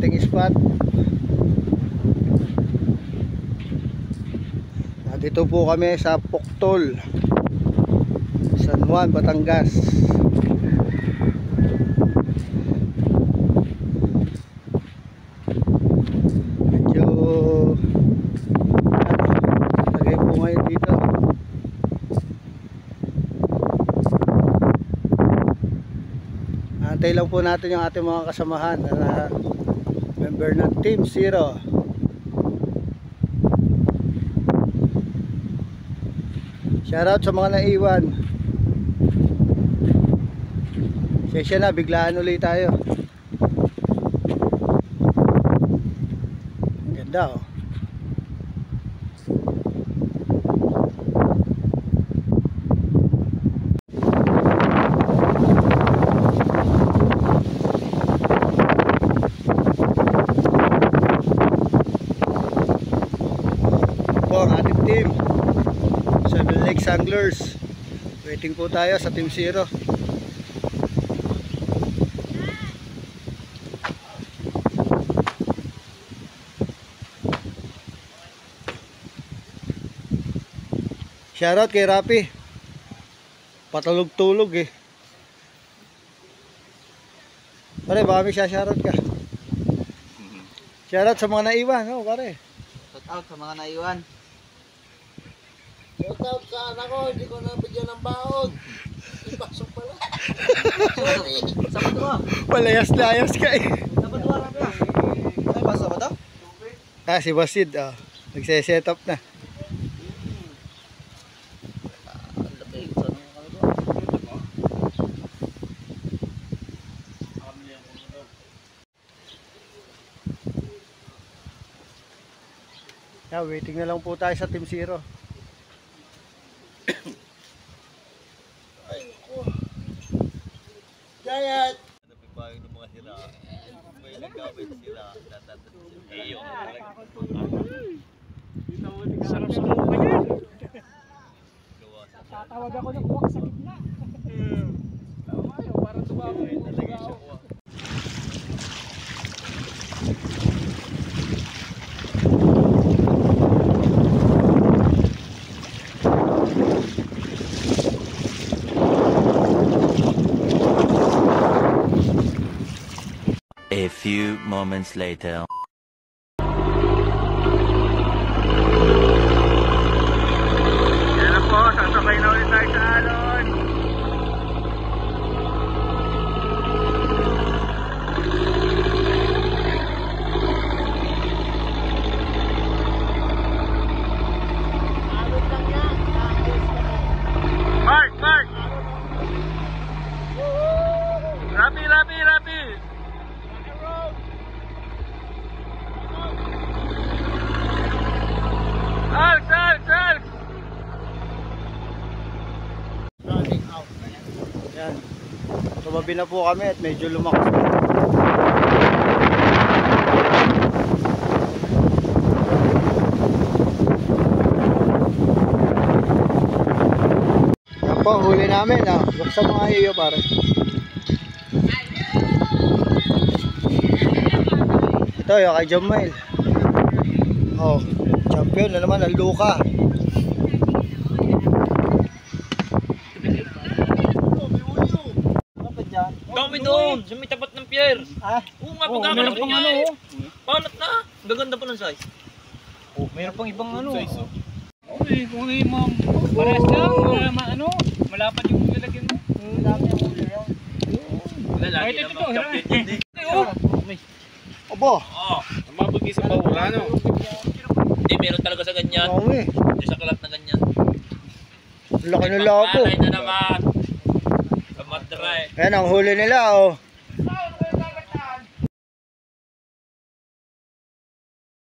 ating spot. Dito po kami sa Poctol, San Juan, Batangas. Medyo lagay po ngayon dito. Antay lang po natin yung ating mga kasamahan na member ng Team Zero. Shoutout sa mga naiwan. Sesya na, biglaan ulit tayo. Ang ganda oh. Ito ang ating team, Seven Lakes Anglers. Waiting po tayo sa Team Zero. Shoutout kay Rapi. Patulog-tulog eh. Pare, baka may shoutout ka. Shoutout sa mga naiwan, oh, pare. Shoutout sa mga naiwan. Shoutout sa anak ko, hindi ko nabigyan ng baon. Ipasok pala. Sorry. Sabat mo. Palayas-layas ka eh. Sabat mo, Rapi. Ay, basta ba ito? Ah, si Basid, oh. Nagse-set up na. Yeah, waiting na lang po tayo sa Team Zero. Ay, ko. Gayat. Napipayo ng mga sila. May nagkabay sila. Iyo. Sarap sa mukha yan. Tatawag ako ng buwak sa gitna. Parang tumawag. A few moments later. Yan na po, sasakay na ulit tayo sa alon. Mark! Rapi! Alps! Running out. Yan. Tumabi na po kami at medyo lumakas. Yan po, huli namin. Ah. Buksan mga iyo pare. Ito yung kay Jamail. Oh, champion na naman ang Luka. Dami doon. Sa may tapat ng pier. Ah? Oo nga, pagkakalap ko nga eh. Panat na. Gaganda pa ng size. Oh, mayroon pang ibang ano. Okay, kung ano yung mga parehas lang, malapad yung lalagyan mo. Wala lagi Ito, naman champion yun eh. Obo. Oo. Mabagay sa bawala, no? Hindi, meron talaga sa ganyan. Oo eh. Hindi sa kalat na ganyan. Laki ng lapo. Pagpalay na naman. Kamadra eh. Ayan ang huli nila oh.